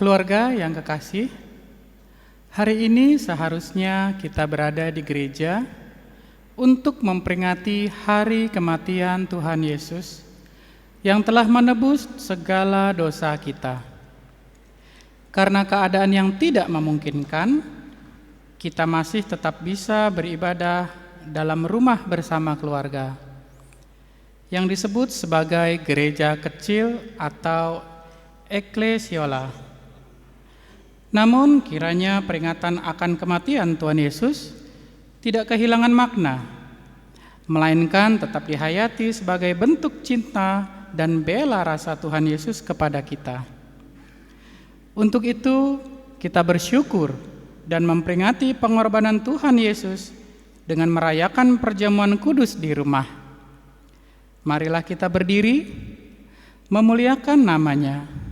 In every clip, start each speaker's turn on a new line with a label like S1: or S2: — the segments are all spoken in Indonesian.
S1: Keluarga yang kekasih, hari ini seharusnya kita berada di gereja untuk memperingati hari kematian Tuhan Yesus yang telah menebus segala dosa kita. Karena keadaan yang tidak memungkinkan, kita masih tetap bisa beribadah dalam rumah bersama keluarga, yang disebut sebagai gereja kecil atau eklesiola. Namun kiranya peringatan akan kematian Tuhan Yesus tidak kehilangan makna, melainkan tetap dihayati sebagai bentuk cinta dan bela rasa Tuhan Yesus kepada kita. Untuk itu, kita bersyukur dan memperingati pengorbanan Tuhan Yesus dengan merayakan perjamuan kudus di rumah. Marilah kita berdiri, memuliakan namanya.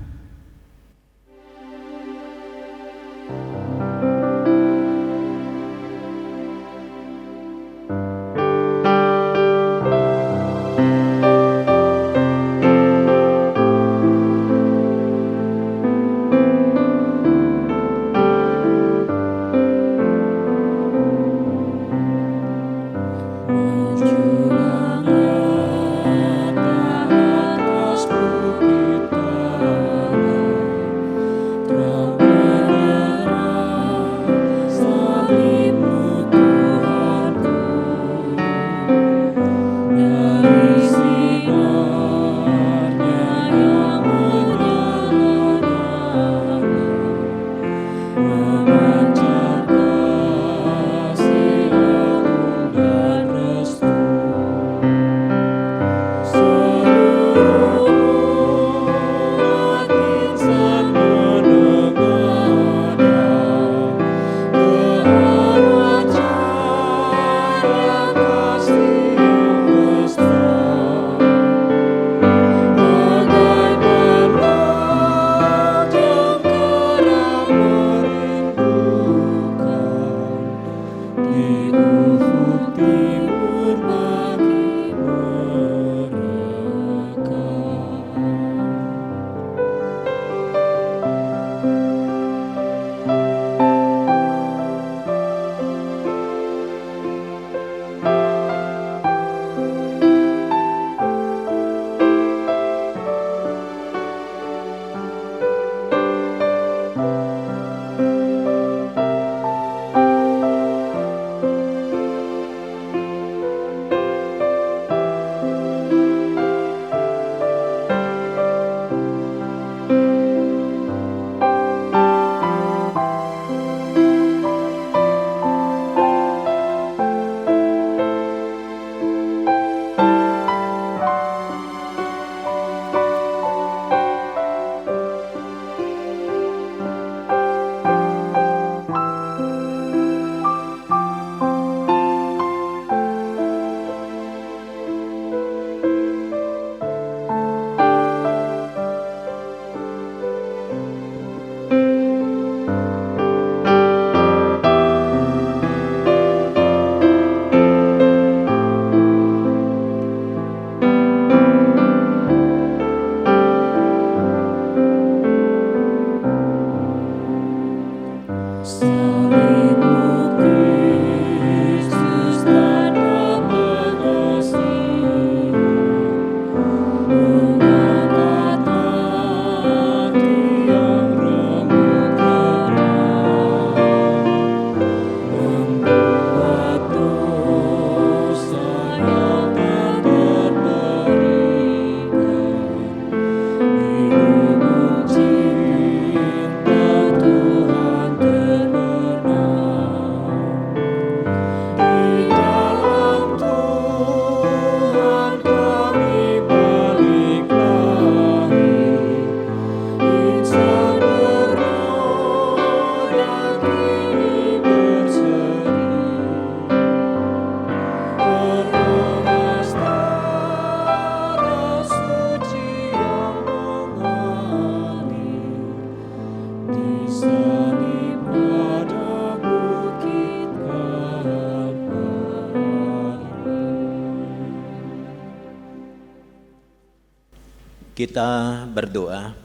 S2: Kita berdoa.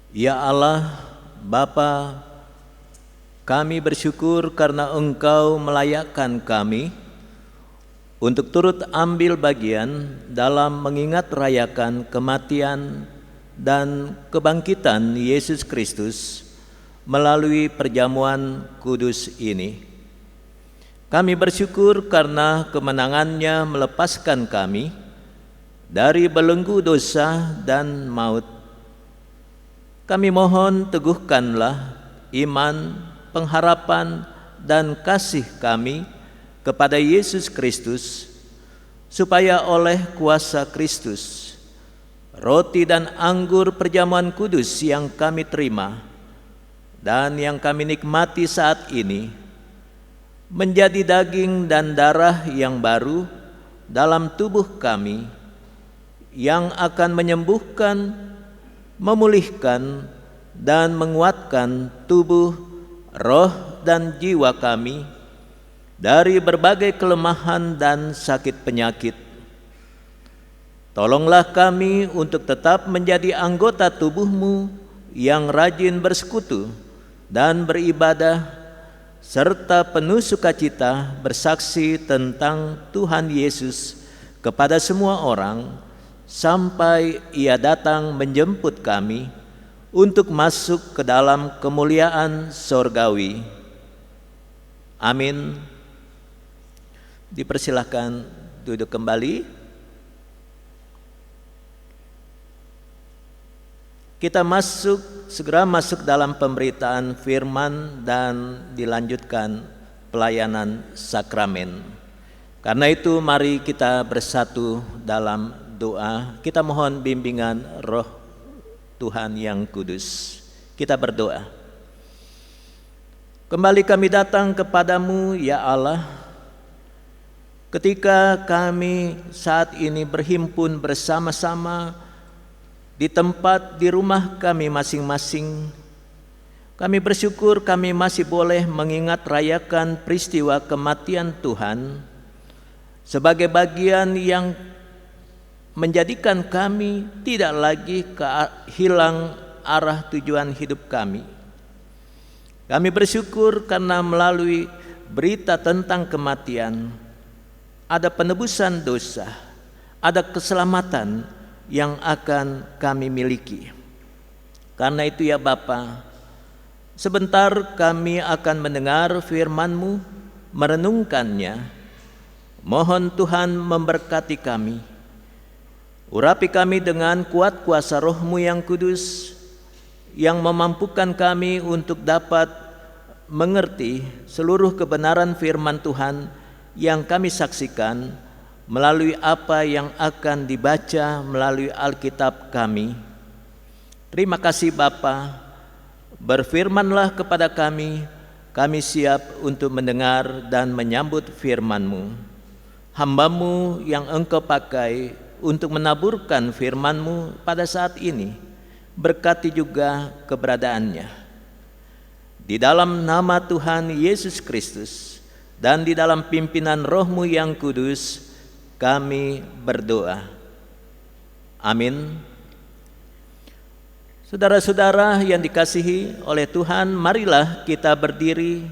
S2: Ya Allah, Bapa, kami bersyukur karena Engkau melayakkan kami untuk turut ambil bagian dalam mengingat rayakan kematian dan kebangkitan Yesus Kristus melalui perjamuan kudus ini. Kami bersyukur karena kemenangannya melepaskan kami dari belenggu dosa dan maut. Kami mohon teguhkanlah iman, pengharapan, dan kasih kami kepada Yesus Kristus, supaya oleh kuasa Kristus, roti dan anggur perjamuan kudus yang kami terima dan yang kami nikmati saat ini menjadi daging dan darah yang baru dalam tubuh kami, yang akan menyembuhkan, memulihkan, dan menguatkan tubuh, roh, dan jiwa kami dari berbagai kelemahan dan sakit penyakit. Tolonglah kami untuk tetap menjadi anggota tubuh-Mu yang rajin bersekutu dan beribadah, serta penuh sukacita bersaksi tentang Tuhan Yesus kepada semua orang, sampai Ia datang menjemput kami untuk masuk ke dalam kemuliaan sorgawi. Amin. Dipersilahkan duduk kembali. Kita segera masuk dalam pemberitaan firman dan dilanjutkan pelayanan sakramen. Karena itu mari kita bersatu dalam doa. Kita mohon bimbingan Roh Tuhan yang kudus. Kita berdoa. Kembali kami datang kepadamu ya Allah, ketika kami saat ini berhimpun bersama-sama di tempat di rumah kami masing-masing. Kami bersyukur kami masih boleh mengingat rayakan peristiwa kematian Tuhan sebagai bagian yang menjadikan kami tidak lagi hilang arah tujuan hidup kami. Kami bersyukur karena melalui berita tentang kematian ada penebusan dosa, ada keselamatan yang akan kami miliki. Karena itu ya Bapa, sebentar kami akan mendengar firman-Mu, merenungkannya. Mohon Tuhan memberkati kami. Urapi kami dengan kuat kuasa Roh-Mu yang kudus, yang memampukan kami untuk dapat mengerti seluruh kebenaran firman Tuhan yang kami saksikan melalui apa yang akan dibaca melalui Alkitab kami. Terima kasih Bapa, berfirmanlah kepada kami, kami siap untuk mendengar dan menyambut firman-Mu. Hamba-Mu yang Engkau pakai untuk menaburkan firman-Mu pada saat ini, berkati juga keberadaannya. Di dalam nama Tuhan Yesus Kristus dan di dalam pimpinan Roh-Mu yang kudus, kami berdoa. Amin. Saudara-saudara yang dikasihi oleh Tuhan, marilah kita berdiri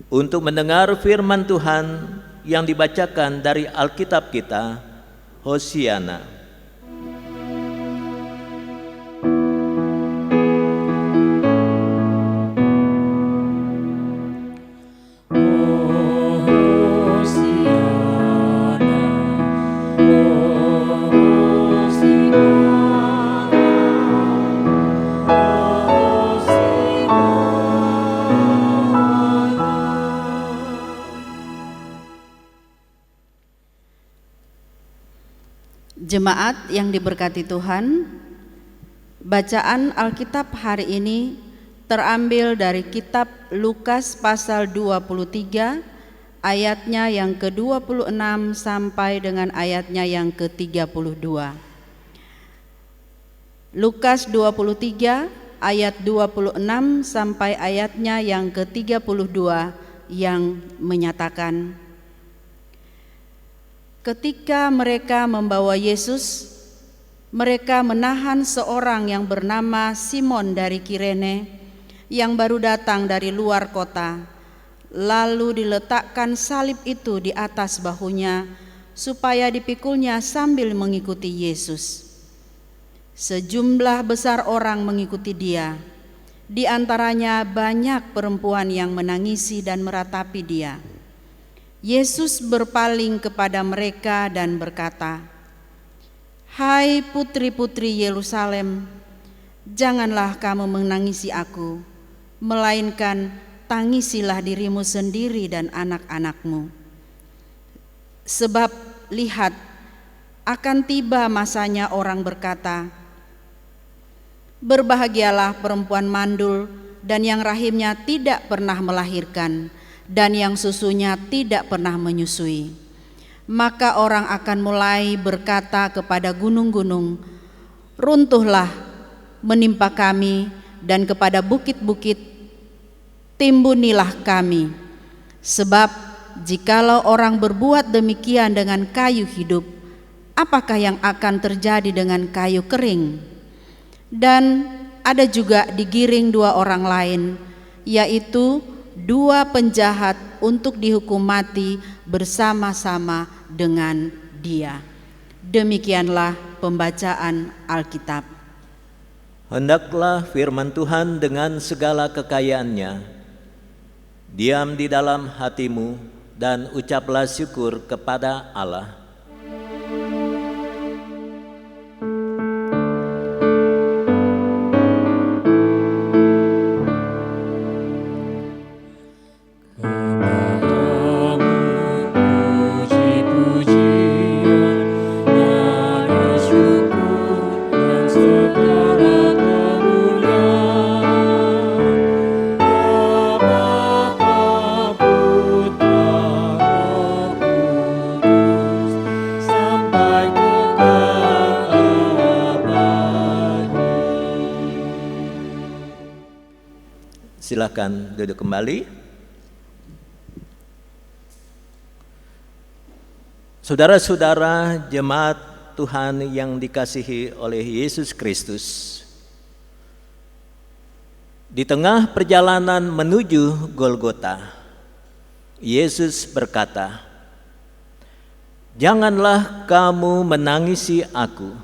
S2: untuk mendengar firman Tuhan yang dibacakan dari Alkitab kita, Hosiana.
S3: Jemaat yang diberkati Tuhan, bacaan Alkitab hari ini terambil dari kitab Lukas pasal 23 ayatnya yang ke-26 sampai dengan ayatnya yang ke-32. Lukas 23 ayat 26 sampai ayatnya yang ke-32 yang menyatakan, ketika mereka membawa Yesus, mereka menahan seorang yang bernama Simon dari Kirene yang baru datang dari luar kota, lalu diletakkan salib itu di atas bahunya supaya dipikulnya sambil mengikuti Yesus. Sejumlah besar orang mengikuti dia, di antaranya banyak perempuan yang menangisi dan meratapi dia. Yesus berpaling kepada mereka dan berkata, "Hai putri-putri Yerusalem, janganlah kamu menangisi aku, melainkan tangisilah dirimu sendiri dan anak-anakmu. Sebab lihat, akan tiba masanya orang berkata, berbahagialah perempuan mandul dan yang rahimnya tidak pernah melahirkan dan yang susunya tidak pernah menyusui. Maka orang akan mulai berkata kepada gunung-gunung, runtuhlah menimpa kami, dan kepada bukit-bukit, timbunilah kami. Sebab jikalau orang berbuat demikian dengan kayu hidup, apakah yang akan terjadi dengan kayu kering?" Dan ada juga digiring 2 orang lain, yaitu 2 penjahat untuk dihukum mati bersama-sama dengan dia. Demikianlah pembacaan Alkitab.
S2: Hendaklah firman Tuhan dengan segala kekayaannya diam di dalam hatimu, dan ucaplah syukur kepada Allah. Silakan duduk kembali. Saudara-saudara jemaat Tuhan yang dikasihi oleh Yesus Kristus, di tengah perjalanan menuju Golgota, Yesus berkata, "Janganlah kamu menangisi aku,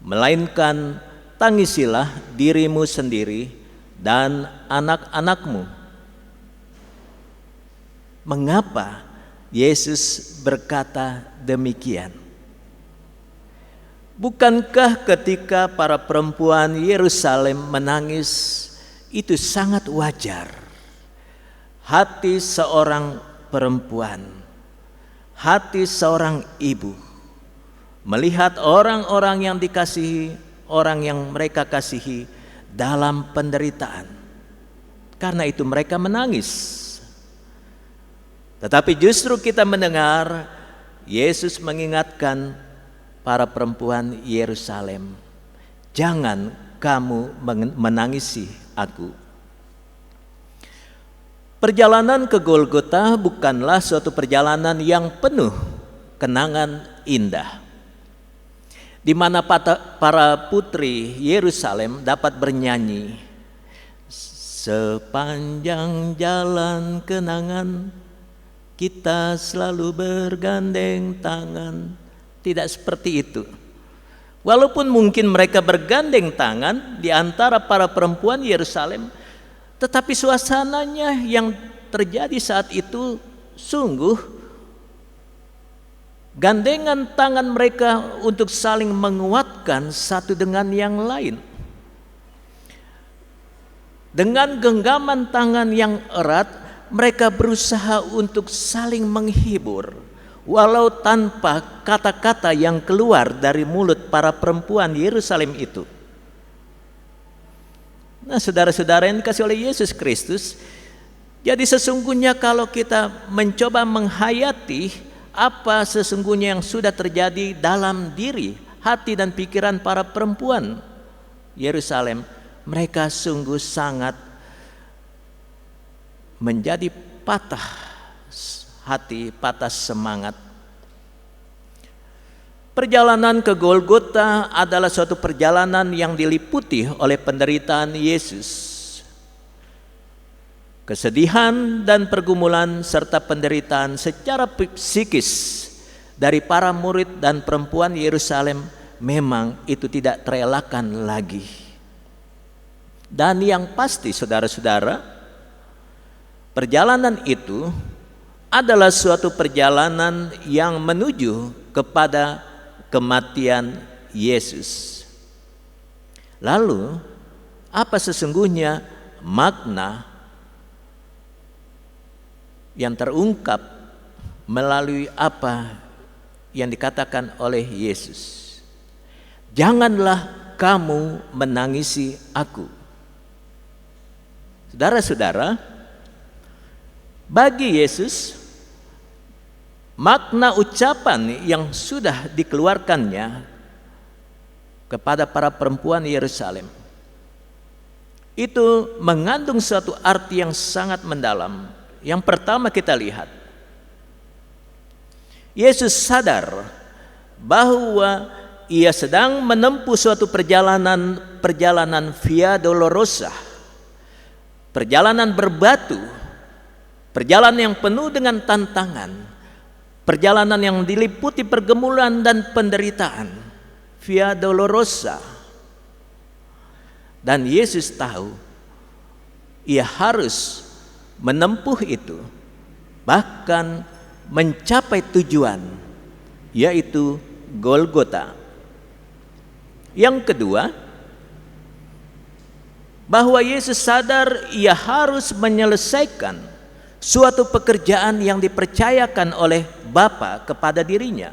S2: melainkan tangisilah dirimu sendiri dan anak-anakmu." Mengapa Yesus berkata demikian? Bukankah ketika para perempuan Yerusalem menangis itu sangat wajar? Hati seorang perempuan, hati seorang ibu melihat orang-orang yang dikasihi, orang yang mereka kasihi dalam penderitaan. Karena itu mereka menangis. Tetapi justru kita mendengar Yesus mengingatkan para perempuan Yerusalem, "Jangan kamu menangisi aku." Perjalanan ke Golgota bukanlah suatu perjalanan yang penuh kenangan indah, di mana para putri Yerusalem dapat bernyanyi, "Sepanjang jalan kenangan kita selalu bergandeng tangan." Tidak seperti itu. Walaupun mungkin mereka bergandeng tangan di antara para perempuan Yerusalem, tetapi suasananya yang terjadi saat itu sungguh gandengan tangan mereka untuk saling menguatkan satu dengan yang lain. Dengan genggaman tangan yang erat, mereka berusaha untuk saling menghibur, walau tanpa kata-kata yang keluar dari mulut para perempuan Yerusalem itu. Nah, saudara-saudara yang dikasihi oleh Yesus Kristus, jadi sesungguhnya kalau kita mencoba menghayati apa sesungguhnya yang sudah terjadi dalam diri, hati dan pikiran para perempuan Yerusalem, mereka sungguh sangat menjadi patah hati, patah semangat. Perjalanan ke Golgota adalah suatu perjalanan yang diliputi oleh penderitaan Yesus. Kesedihan dan pergumulan serta penderitaan secara psikis dari para murid dan perempuan Yerusalem memang itu tidak terelakkan lagi. Dan yang pasti saudara-saudara, perjalanan itu adalah suatu perjalanan yang menuju kepada kematian Yesus. Lalu, apa sesungguhnya makna yang terungkap melalui apa yang dikatakan oleh Yesus? Janganlah kamu menangisi aku. Saudara-saudara, bagi Yesus, makna ucapan yang sudah dikeluarkannya kepada para perempuan Yerusalem itu mengandung suatu arti yang sangat mendalam. Yang pertama kita lihat, Yesus sadar bahwa ia sedang menempuh suatu perjalanan via dolorosa, perjalanan berbatu, perjalanan yang penuh dengan tantangan, perjalanan yang diliputi pergumulan dan penderitaan, via dolorosa. Dan Yesus tahu ia harus menempuh itu, bahkan mencapai tujuan, yaitu Golgota. Yang kedua, bahwa Yesus sadar ia harus menyelesaikan suatu pekerjaan yang dipercayakan oleh Bapa kepada dirinya,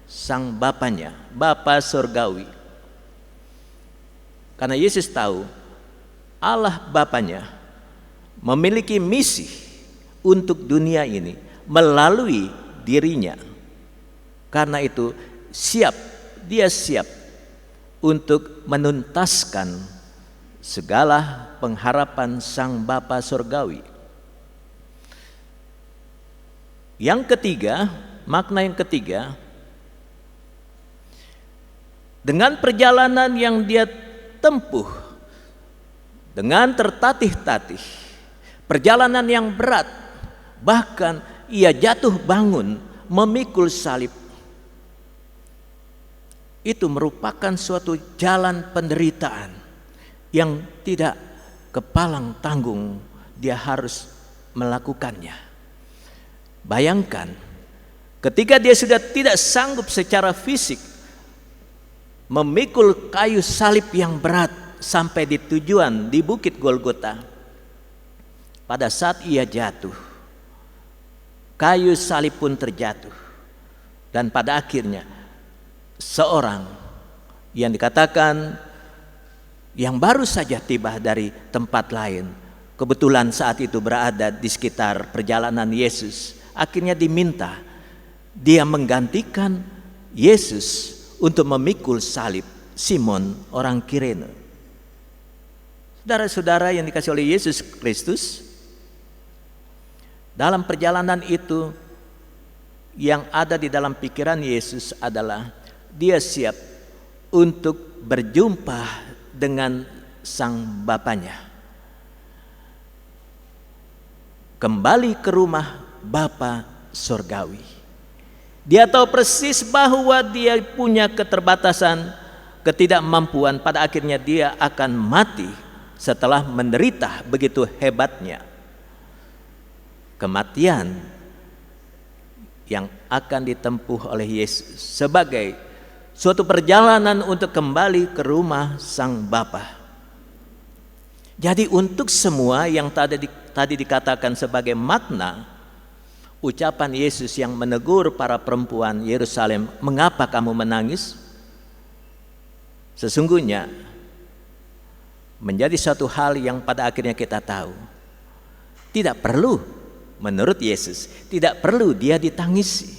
S2: sang Bapanya, Bapa Surgawi. Karena Yesus tahu Allah Bapanya memiliki misi untuk dunia ini melalui dirinya. Karena itu dia siap untuk menuntaskan segala pengharapan sang Bapa Surgawi. Yang ketiga, makna yang ketiga, dengan perjalanan yang dia tempuh dengan tertatih-tatih, perjalanan yang berat, bahkan ia jatuh bangun memikul salib. Itu merupakan suatu jalan penderitaan yang tidak kepalang tanggung dia harus melakukannya. Bayangkan ketika dia sudah tidak sanggup secara fisik memikul kayu salib yang berat sampai di tujuan di Bukit Golgota. Pada saat ia jatuh, kayu salib pun terjatuh. Dan pada akhirnya seorang yang dikatakan yang baru saja tiba dari tempat lain, kebetulan saat itu berada di sekitar perjalanan Yesus, akhirnya diminta dia menggantikan Yesus untuk memikul salib Simon orang Kirene. Saudara-saudara yang dikasihi oleh Yesus Kristus, dalam perjalanan itu yang ada di dalam pikiran Yesus adalah dia siap untuk berjumpa dengan sang Bapanya, kembali ke rumah Bapa Surgawi. Dia tahu persis bahwa dia punya keterbatasan, ketidakmampuan, pada akhirnya dia akan mati setelah menderita begitu hebatnya. Kematian yang akan ditempuh oleh Yesus sebagai suatu perjalanan untuk kembali ke rumah sang Bapa. Jadi untuk semua yang tadi dikatakan sebagai makna ucapan Yesus yang menegur para perempuan Yerusalem, mengapa kamu menangis? Sesungguhnya menjadi satu hal yang pada akhirnya kita tahu, tidak perlu, menurut Yesus, tidak perlu dia ditangisi.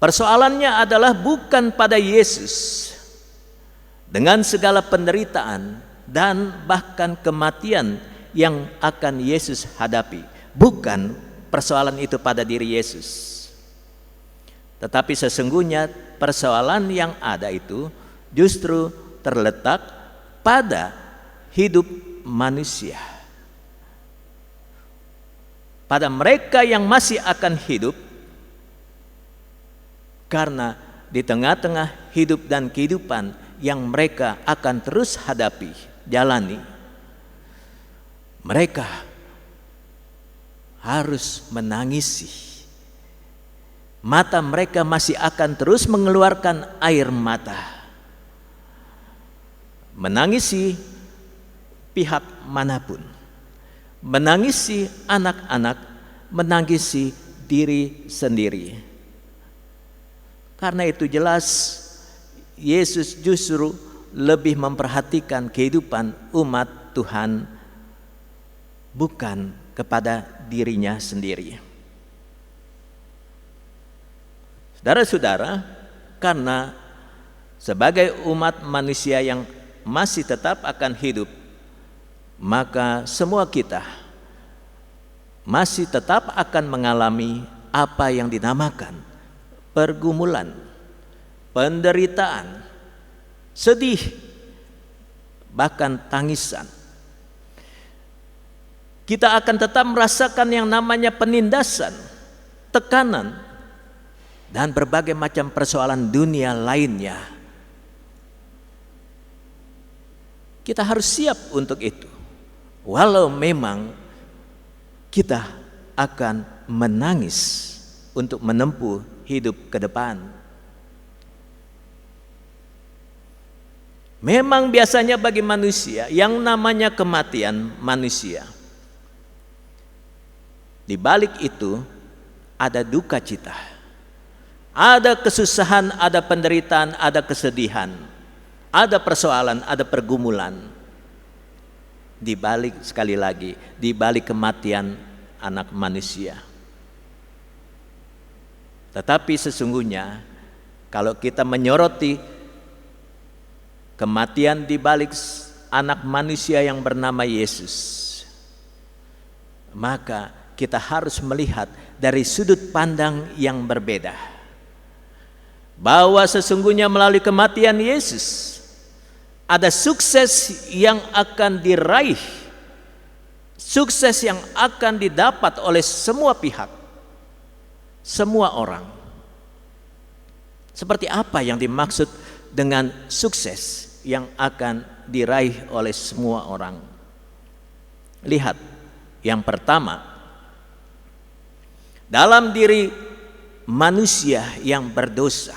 S2: Persoalannya adalah bukan pada Yesus dengan segala penderitaan dan bahkan kematian yang akan Yesus hadapi. Bukan persoalan itu pada diri Yesus. Tetapi sesungguhnya persoalan yang ada itu justru terletak pada hidup manusia. Pada mereka yang masih akan hidup, karena di tengah-tengah hidup dan kehidupan yang mereka akan terus hadapi, jalani, mereka harus menangisi. Mata mereka masih akan terus mengeluarkan air mata, menangisi pihak manapun, menangisi anak-anak, menangisi diri sendiri. Karena itu jelas Yesus justru lebih memperhatikan kehidupan umat Tuhan, bukan kepada dirinya sendiri. Saudara-saudara, karena sebagai umat manusia yang masih tetap akan hidup, maka semua kita masih tetap akan mengalami apa yang dinamakan pergumulan, penderitaan, sedih, bahkan tangisan. Kita akan tetap merasakan yang namanya penindasan, tekanan, dan berbagai macam persoalan dunia lainnya. Kita harus siap untuk itu. Walau memang kita akan menangis untuk menempuh hidup ke depan. Memang biasanya bagi manusia yang namanya kematian manusia, di balik itu ada duka cita, ada kesusahan, ada penderitaan, ada kesedihan, ada persoalan, ada pergumulan. Di balik, sekali lagi, di balik kematian anak manusia. Tetapi sesungguhnya kalau kita menyoroti kematian di balik anak manusia yang bernama Yesus, maka kita harus melihat dari sudut pandang yang berbeda, bahwa sesungguhnya melalui kematian Yesus ada sukses yang akan diraih, sukses yang akan didapat oleh semua pihak, semua orang. Seperti apa yang dimaksud dengan sukses yang akan diraih oleh semua orang? Lihat, yang pertama, dalam diri manusia yang berdosa,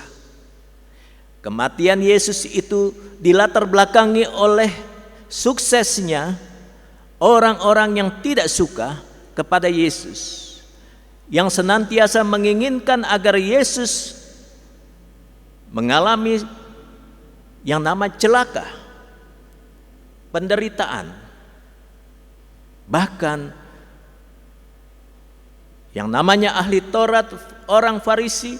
S2: kematian Yesus itu dilatar belakangi oleh suksesnya orang-orang yang tidak suka kepada Yesus, yang senantiasa menginginkan agar Yesus mengalami yang nama celaka, penderitaan, bahkan yang namanya ahli Taurat, orang Farisi,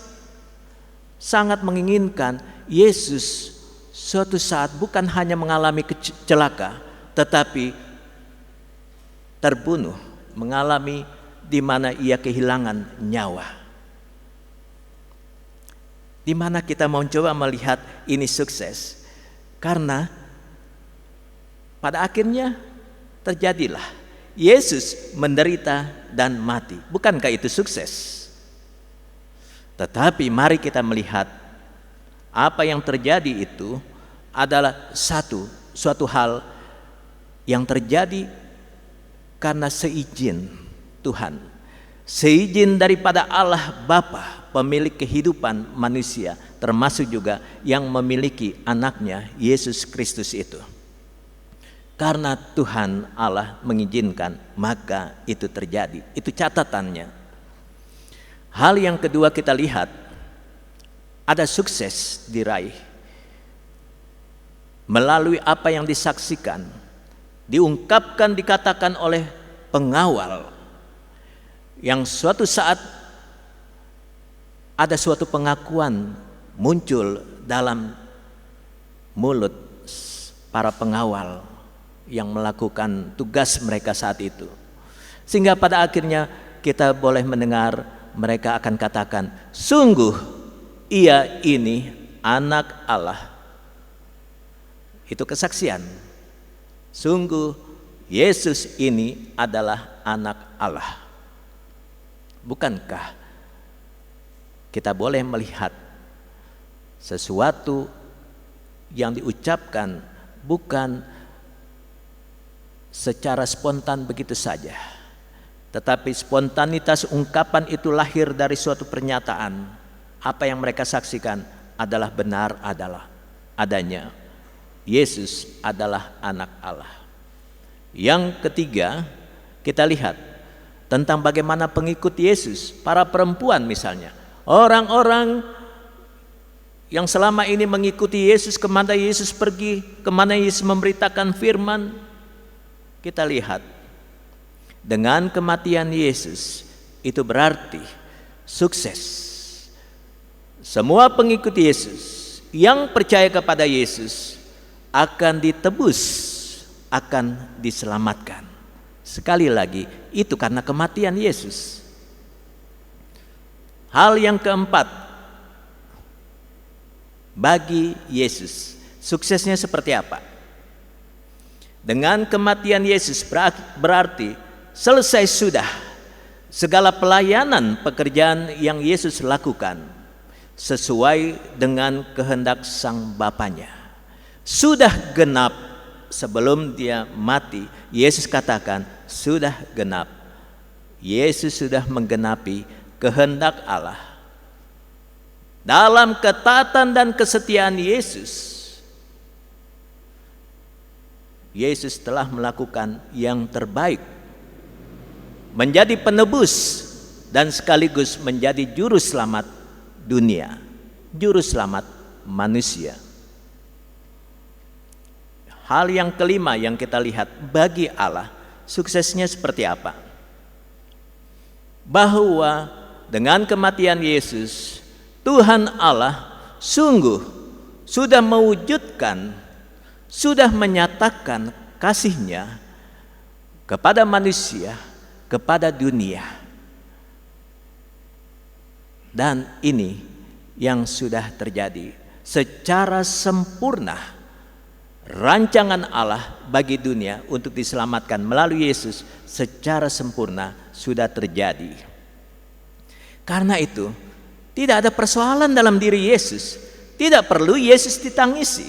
S2: sangat menginginkan Yesus suatu saat bukan hanya mengalami celaka, tetapi terbunuh, mengalami di mana ia kehilangan nyawa. Di mana kita mau coba melihat ini sukses? Karena pada akhirnya terjadilah Yesus menderita dan mati. Bukankah itu sukses? Tetapi mari kita melihat apa yang terjadi itu adalah suatu hal yang terjadi karena seizin Tuhan, seizin daripada Allah Bapa, pemilik kehidupan manusia, termasuk juga yang memiliki anaknya Yesus Kristus itu. Karena Tuhan Allah mengizinkan, maka itu terjadi. Itu catatannya. Hal yang kedua kita lihat, ada sukses diraih melalui apa yang disaksikan, diungkapkan, dikatakan oleh pengawal, yang suatu saat ada suatu pengakuan muncul dalam mulut para pengawal yang melakukan tugas mereka saat itu, sehingga pada akhirnya kita boleh mendengar mereka akan katakan, sungguh Ia ini anak Allah. Itu kesaksian. Sungguh Yesus ini adalah anak Allah. Bukankah kita boleh melihat sesuatu yang diucapkan bukan secara spontan begitu saja, tetapi spontanitas ungkapan itu lahir dari suatu pernyataan. Apa yang mereka saksikan adalah benar, adalah adanya Yesus adalah anak Allah. Yang ketiga, kita lihat tentang bagaimana pengikut Yesus, para perempuan misalnya, orang-orang yang selama ini mengikuti Yesus, kemana Yesus pergi, kemana Yesus memberitakan firman. Kita lihat dengan kematian Yesus itu berarti sukses. Semua pengikut Yesus yang percaya kepada Yesus akan ditebus, akan diselamatkan. Sekali lagi, itu karena kematian Yesus. Hal yang keempat, bagi Yesus, suksesnya seperti apa? Dengan kematian Yesus berarti selesai sudah segala pelayanan pekerjaan yang Yesus lakukan sesuai dengan kehendak Sang Bapanya. Sudah genap. Sebelum dia mati, Yesus katakan sudah genap. Yesus sudah menggenapi kehendak Allah. Dalam ketaatan dan kesetiaan Yesus, Yesus telah melakukan yang terbaik, menjadi penebus dan sekaligus menjadi juru selamat dunia, juru selamat manusia. Hal yang kelima yang kita lihat, bagi Allah suksesnya seperti apa? Bahwa dengan kematian Yesus, Tuhan Allah sungguh sudah mewujudkan, sudah menyatakan kasih-Nya kepada manusia, kepada dunia. Dan ini yang sudah terjadi secara sempurna. Rancangan Allah bagi dunia untuk diselamatkan melalui Yesus secara sempurna sudah terjadi. Karena itu, tidak ada persoalan dalam diri Yesus. Tidak perlu Yesus ditangisi.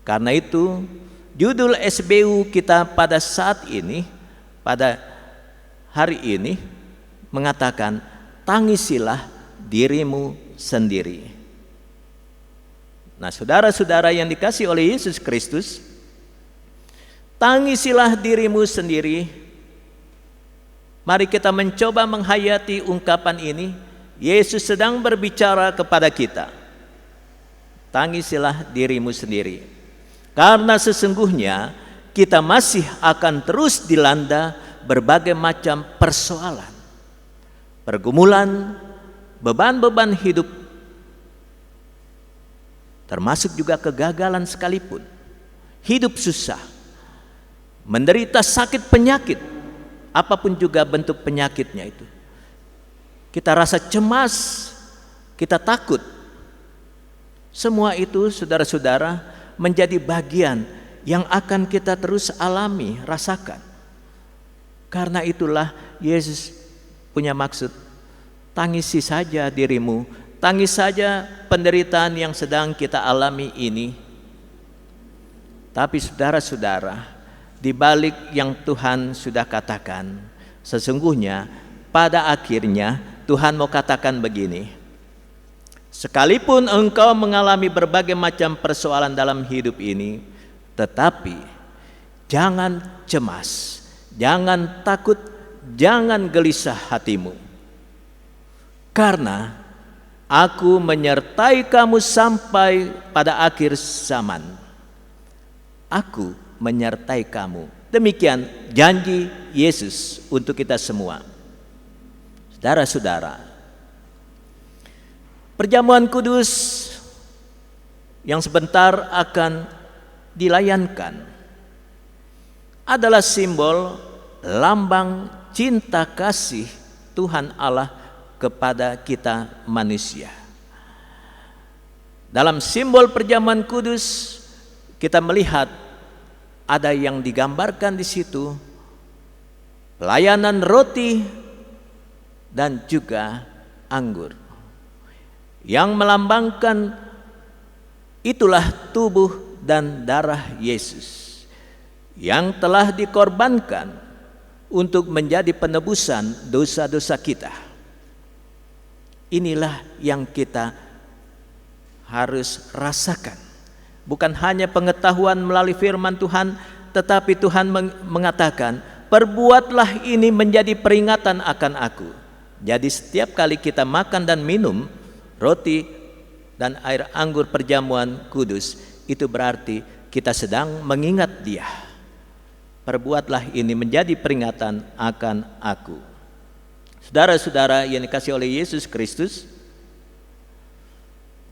S2: Karena itu, judul SBU kita pada saat ini, pada hari ini, mengatakan, tangisilah dirimu sendiri. Nah, saudara-saudara yang dikasihi oleh Yesus Kristus, tangisilah dirimu sendiri. Mari kita mencoba menghayati ungkapan ini. Yesus sedang berbicara kepada kita. Tangisilah dirimu sendiri. Karena sesungguhnya kita masih akan terus dilanda berbagai macam persoalan, pergumulan, beban-beban hidup, termasuk juga kegagalan sekalipun. Hidup susah, menderita sakit penyakit, apapun juga bentuk penyakitnya itu. Kita rasa cemas, kita takut. Semua itu saudara-saudara menjadi bagian yang akan kita terus alami, rasakan. Karena itulah Yesus punya maksud, tangisi saja dirimu, tangis saja penderitaan yang sedang kita alami ini. Tapi saudara-saudara, di balik yang Tuhan sudah katakan, sesungguhnya pada akhirnya Tuhan mau katakan begini, sekalipun engkau mengalami berbagai macam persoalan dalam hidup ini, tetapi jangan cemas, jangan takut, jangan gelisah hatimu. Karena Aku menyertai kamu sampai pada akhir zaman. Aku menyertai kamu. Demikian janji Yesus untuk kita semua. Saudara-saudara, perjamuan kudus yang sebentar akan dilayankan adalah simbol lambang cinta kasih Tuhan Allah kepada kita manusia. Dalam simbol perjamuan kudus kita melihat ada yang digambarkan di situ, pelayanan roti dan juga anggur, yang melambangkan itulah tubuh dan darah Yesus yang telah dikorbankan untuk menjadi penebusan dosa-dosa kita. Inilah yang kita harus rasakan. Bukan hanya pengetahuan melalui firman Tuhan, tetapi Tuhan mengatakan, perbuatlah ini menjadi peringatan akan aku. Jadi setiap kali kita makan dan minum roti dan air anggur perjamuan kudus, itu berarti kita sedang mengingat Dia. Perbuatlah ini menjadi peringatan akan aku. Saudara-saudara yang dikasihi oleh Yesus Kristus,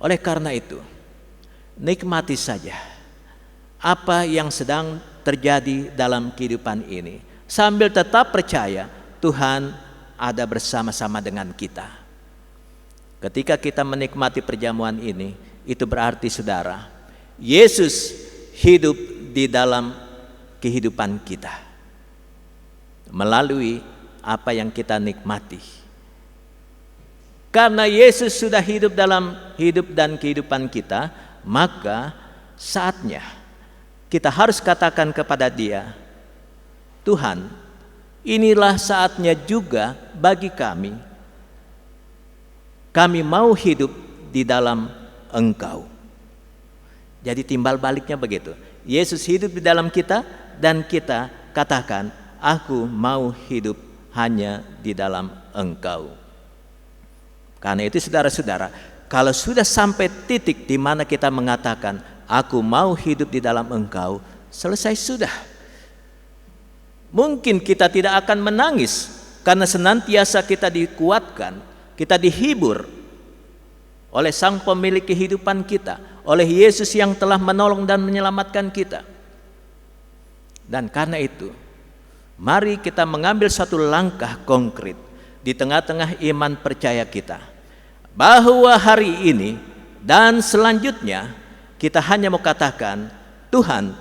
S2: oleh karena itu, nikmati saja apa yang sedang terjadi dalam kehidupan ini, sambil tetap percaya Tuhan ada bersama-sama dengan kita. Ketika kita menikmati perjamuan ini, itu berarti saudara, Yesus hidup di dalam kehidupan kita melalui apa yang kita nikmati. Karena Yesus sudah hidup dalam hidup dan kehidupan kita, maka saatnya kita harus katakan kepada Dia, Tuhan, inilah saatnya juga bagi kami. Kami mau hidup di dalam Engkau. Jadi timbal baliknya begitu. Yesus hidup di dalam kita dan kita katakan, aku mau hidup hanya di dalam Engkau. Karena itu saudara-saudara, kalau sudah sampai titik di mana kita mengatakan, aku mau hidup di dalam Engkau, selesai sudah. Mungkin kita tidak akan menangis karena senantiasa kita dikuatkan, kita dihibur oleh Sang Pemilik kehidupan kita, oleh Yesus yang telah menolong dan menyelamatkan kita. Dan karena itu, mari kita mengambil satu langkah konkret di tengah-tengah iman percaya kita, bahwa hari ini dan selanjutnya kita hanya mau katakan, Tuhan,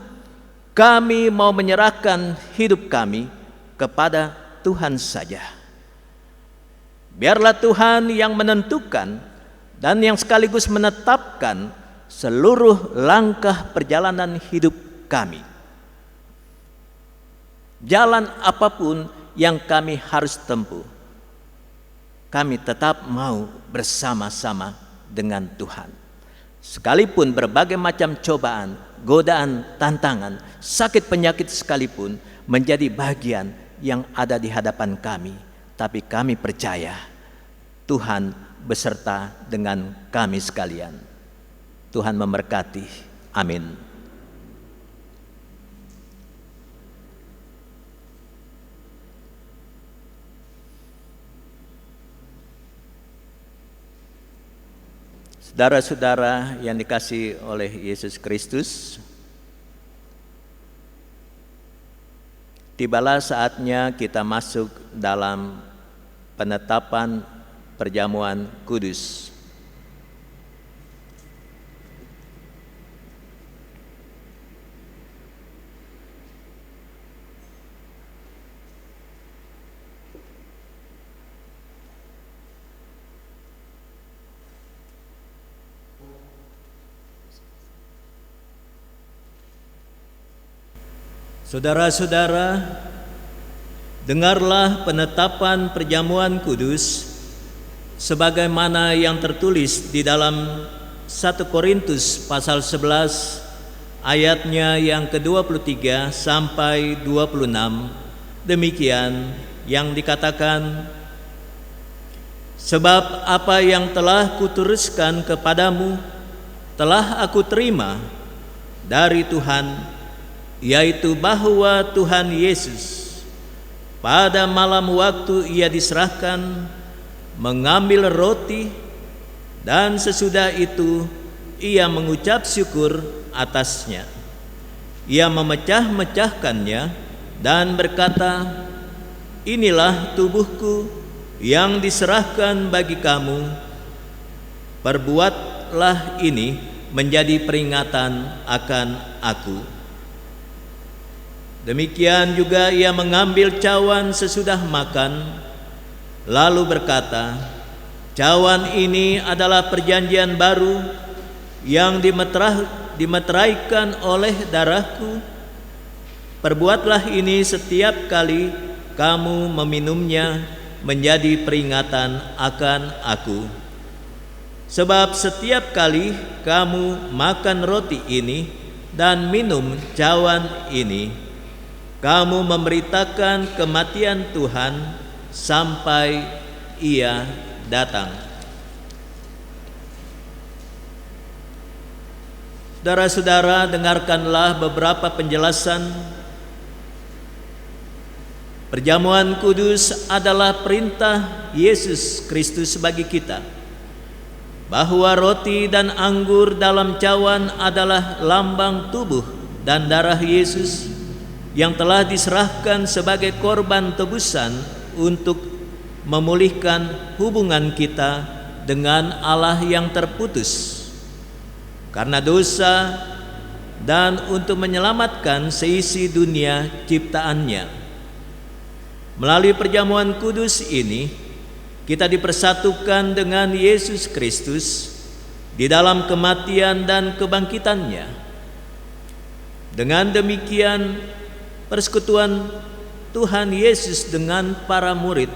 S2: kami mau menyerahkan hidup kami kepada Tuhan saja. Biarlah Tuhan yang menentukan dan yang sekaligus menetapkan seluruh langkah perjalanan hidup kami. Jalan apapun yang kami harus tempuh, kami tetap mau bersama-sama dengan Tuhan. Sekalipun berbagai macam cobaan, godaan, tantangan, sakit penyakit sekalipun menjadi bagian yang ada di hadapan kami, tapi kami percaya Tuhan beserta dengan kami sekalian. Tuhan memberkati. Amin. Saudara-saudara yang dikasihi oleh Yesus Kristus, tibalah saatnya kita masuk dalam penetapan perjamuan kudus. Saudara-saudara, dengarlah penetapan perjamuan kudus sebagaimana yang tertulis di dalam 1 Korintus pasal 11 ayatnya yang ke-23 sampai 26. Demikian yang dikatakan, sebab apa yang telah kuteruskan kepadamu telah aku terima dari Tuhan, yaitu bahwa Tuhan Yesus pada malam waktu Ia diserahkan mengambil roti, dan sesudah itu Ia mengucap syukur atasnya. Ia memecah-mecahkannya dan berkata, inilah tubuhku yang diserahkan bagi kamu, Perbuatlah ini menjadi peringatan akan aku. Demikian juga ia mengambil cawan sesudah makan, lalu berkata, "Cawan ini adalah perjanjian baru yang dimeteraikan oleh darahku. Perbuatlah ini setiap kali kamu meminumnya menjadi peringatan akan aku. Sebab setiap kali kamu makan roti ini dan minum cawan ini, kamu memberitakan kematian Tuhan sampai Ia datang." Saudara-saudara, dengarkanlah beberapa penjelasan. Perjamuan kudus adalah perintah Yesus Kristus bagi kita, bahwa roti dan anggur dalam cawan adalah lambang tubuh dan darah Yesus yang telah diserahkan sebagai korban tebusan untuk memulihkan hubungan kita dengan Allah yang terputus karena dosa dan untuk menyelamatkan seisi dunia ciptaannya. Melalui perjamuan kudus ini, kita dipersatukan dengan Yesus Kristus di dalam kematian dan kebangkitannya. Dengan demikian, persekutuan Tuhan Yesus dengan para murid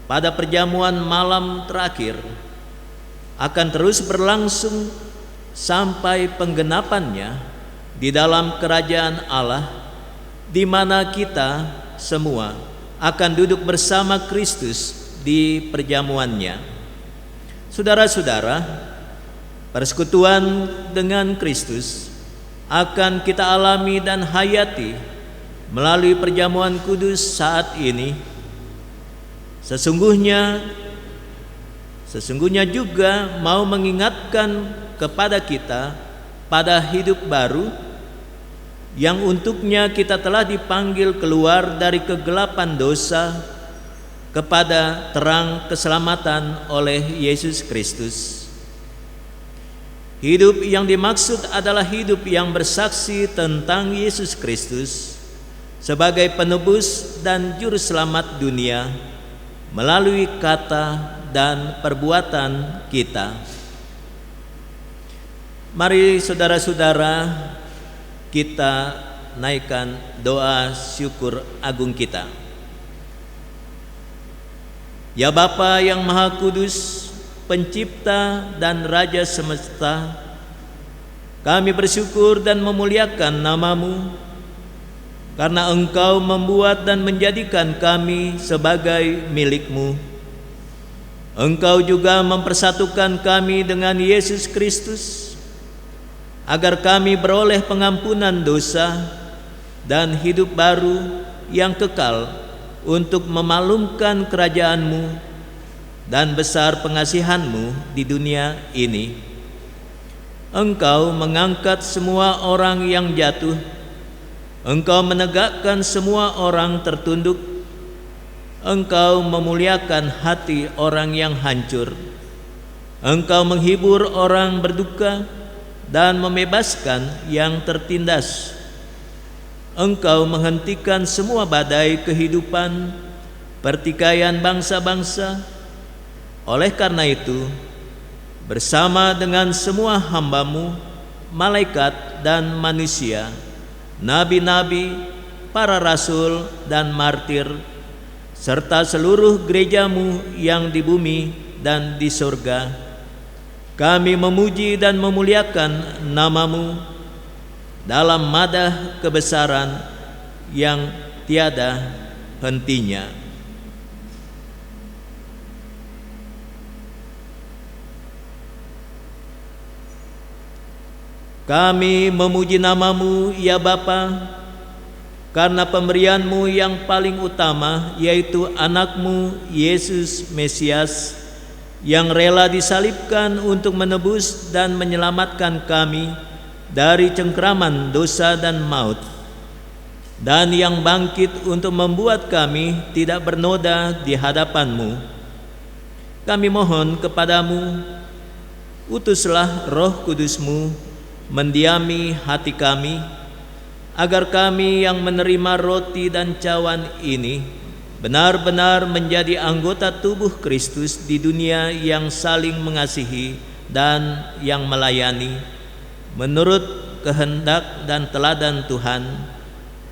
S2: pada perjamuan malam terakhir akan terus berlangsung sampai penggenapannya di dalam kerajaan Allah, di mana kita semua akan duduk bersama Kristus di perjamuannya. Saudara-saudara, persekutuan dengan Kristus akan kita alami dan hayati melalui perjamuan kudus saat ini. Sesungguhnya juga mau mengingatkan kepada kita pada hidup baru yang untuknya kita telah dipanggil keluar dari kegelapan dosa kepada terang keselamatan oleh Yesus Kristus. Hidup yang dimaksud adalah hidup yang bersaksi tentang Yesus Kristus sebagai penebus dan juru selamat dunia melalui kata dan perbuatan kita. Mari saudara-saudara, kita naikkan doa syukur agung kita. Ya Bapa yang Maha Kudus, Pencipta dan Raja semesta, kami bersyukur dan memuliakan nama-Mu karena Engkau membuat dan menjadikan kami sebagai milik-Mu. Engkau juga mempersatukan kami dengan Yesus Kristus agar kami beroleh pengampunan dosa dan hidup baru yang kekal untuk memaklumkan kerajaan-Mu dan besar pengasihan-Mu di dunia ini. Engkau mengangkat semua orang yang jatuh, Engkau menegakkan semua orang tertunduk, Engkau memuliakan hati orang yang hancur, Engkau menghibur orang berduka dan membebaskan yang tertindas. Engkau menghentikan semua badai kehidupan, pertikaian bangsa-bangsa. Oleh karena itu, bersama dengan semua hamba-Mu, malaikat dan manusia, nabi-nabi, para rasul dan martir, serta seluruh gereja-Mu yang di bumi dan di surga, kami memuji dan memuliakan nama-Mu dalam madah kebesaran yang tiada hentinya. Kami memuji nama-Mu, ya Bapa, karena pemberian-Mu yang paling utama, yaitu anak-Mu Yesus Mesias, yang rela disalibkan untuk menebus dan menyelamatkan kami dari cengkraman dosa dan maut, dan yang bangkit untuk membuat kami tidak bernoda di hadapan-Mu. Kami mohon kepada-Mu Utuslah Roh Kudus-Mu mendiami hati kami, agar kami yang menerima roti dan cawan ini benar-benar menjadi anggota tubuh Kristus di dunia yang saling mengasihi dan yang melayani menurut kehendak dan teladan Tuhan,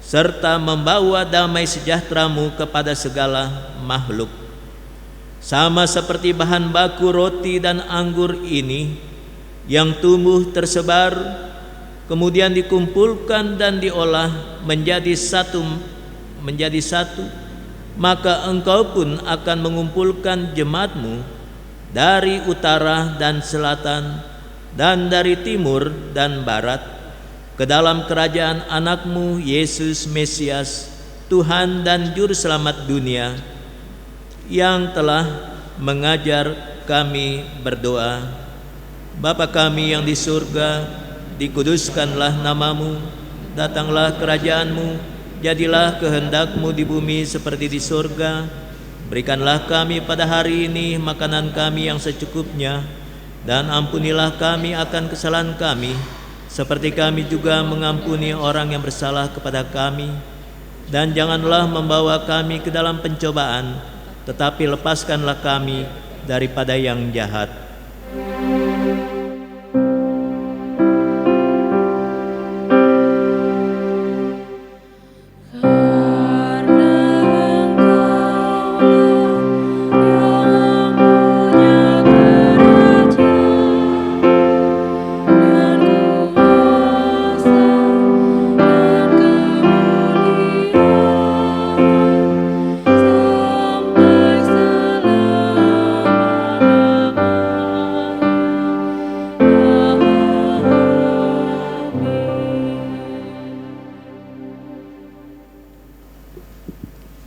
S2: serta membawa damai sejahtera-Mu kepada segala makhluk. Sama seperti bahan baku roti dan anggur ini yang tumbuh tersebar, kemudian dikumpulkan dan diolah menjadi satu, maka Engkau pun akan mengumpulkan jemaat-Mu dari utara dan selatan dan dari timur dan barat ke dalam kerajaan anak-Mu Yesus Mesias, Tuhan dan Juru Selamat dunia, yang telah mengajar kami berdoa. Bapa kami yang di surga, dikuduskanlah nama-Mu, datanglah kerajaan-Mu, jadilah kehendak-Mu di bumi seperti di surga. Berikanlah kami pada hari ini makanan kami yang secukupnya, dan ampunilah kami akan kesalahan kami, seperti kami juga mengampuni orang yang bersalah kepada kami. Dan janganlah membawa kami ke dalam pencobaan, tetapi lepaskanlah kami daripada yang jahat.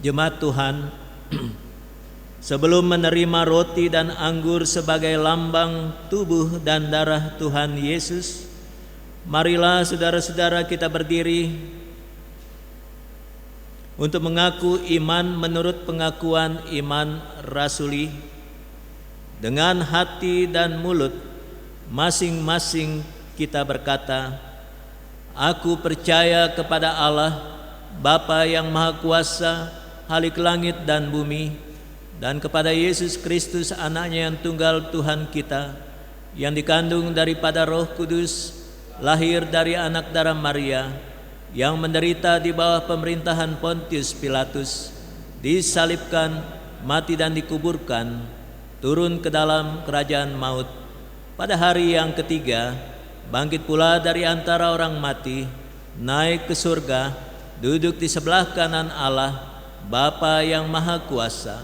S2: Jemaat Tuhan, sebelum menerima roti dan anggur sebagai lambang tubuh dan darah Tuhan Yesus, marilah saudara-saudara kita berdiri untuk mengaku iman menurut pengakuan iman rasuli. Dengan hati dan mulut masing-masing kita berkata, "Aku percaya kepada Allah, Bapa yang Maha Kuasa, Khalik langit dan bumi, dan kepada Yesus Kristus anaknya yang tunggal Tuhan kita, yang dikandung daripada Roh Kudus, lahir dari anak darah Maria, yang menderita di bawah pemerintahan Pontius Pilatus, disalibkan, mati dan dikuburkan, turun ke dalam kerajaan maut. Pada hari yang ketiga, bangkit pula dari antara orang mati, naik ke surga, duduk di sebelah kanan Allah, Bapa yang Maha Kuasa,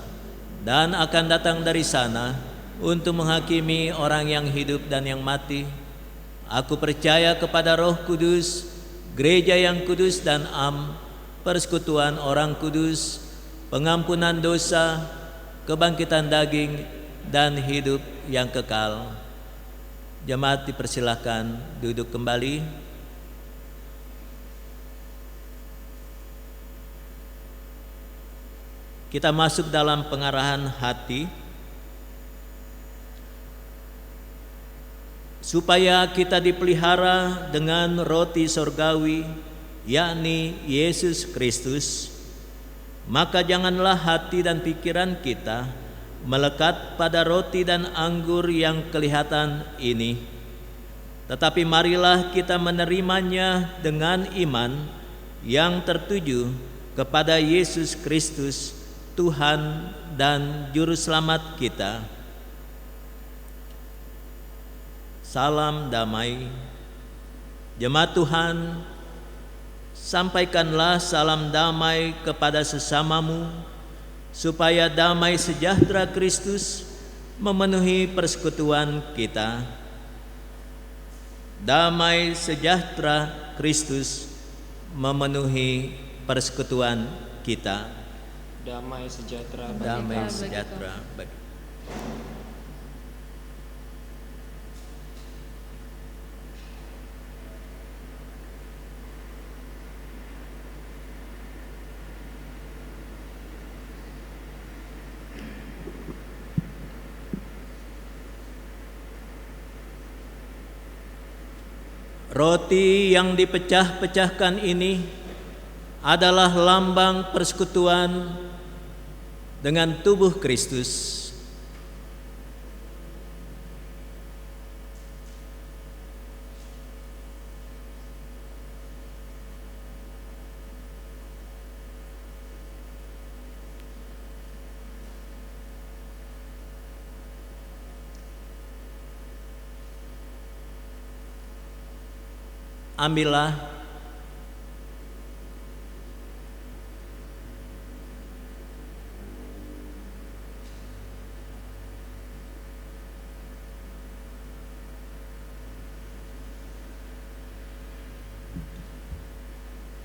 S2: dan akan datang dari sana untuk menghakimi orang yang hidup dan yang mati. Aku percaya kepada Roh Kudus, gereja yang kudus dan persekutuan orang kudus, pengampunan dosa, kebangkitan daging, dan hidup yang kekal." Jemaat dipersilahkan duduk kembali. Kita masuk dalam pengarahan hati supaya kita dipelihara dengan roti sorgawi, yakni Yesus Kristus. Maka janganlah hati dan pikiran kita melekat pada roti dan anggur yang kelihatan ini, tetapi marilah kita menerimanya dengan iman yang tertuju kepada Yesus Kristus, Tuhan dan Juru Selamat kita. Salam damai. Jemaat Tuhan, sampaikanlah salam damai kepada sesamamu, supaya damai sejahtera Kristus memenuhi persekutuan kita. Damai sejahtera Kristus memenuhi persekutuan kita.
S4: Damai sejahtera bagi
S2: Damai sejahtera bagi. Roti yang dipecah-pecahkan ini adalah lambang persekutuan dengan tubuh Kristus. Ambillah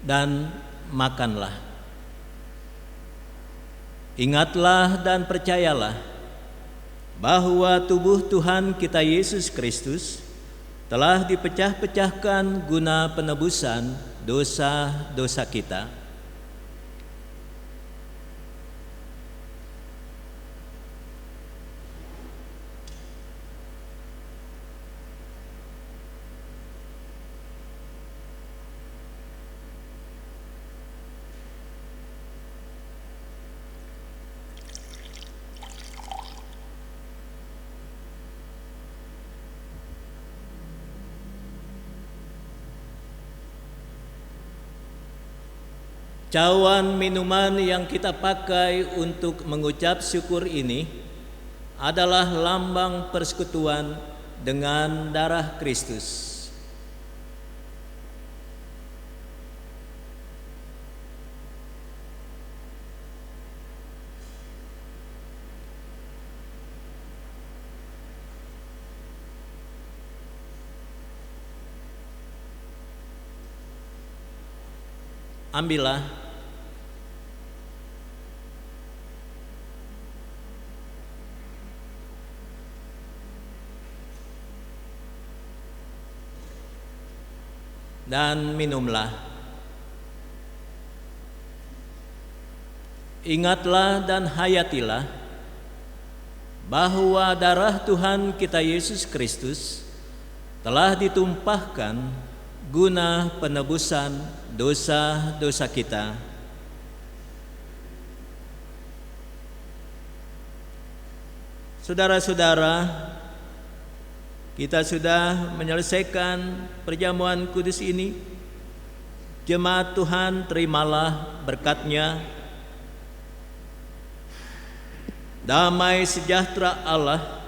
S2: dan makanlah. Ingatlah dan percayalah bahwa tubuh Tuhan kita Yesus Kristus telah dipecah-pecahkan guna penebusan dosa-dosa kita. Cawan minuman yang kita pakai untuk mengucap syukur ini adalah lambang persekutuan dengan darah Kristus. Ambillah dan minumlah. Ingatlah dan hayatilah bahwa darah Tuhan kita Yesus Kristus telah ditumpahkan guna penebusan dosa-dosa kita. Saudara-saudara, kita sudah menyelesaikan perjamuan kudus ini. Jemaat Tuhan, terimalah berkat-Nya. Damai sejahtera Allah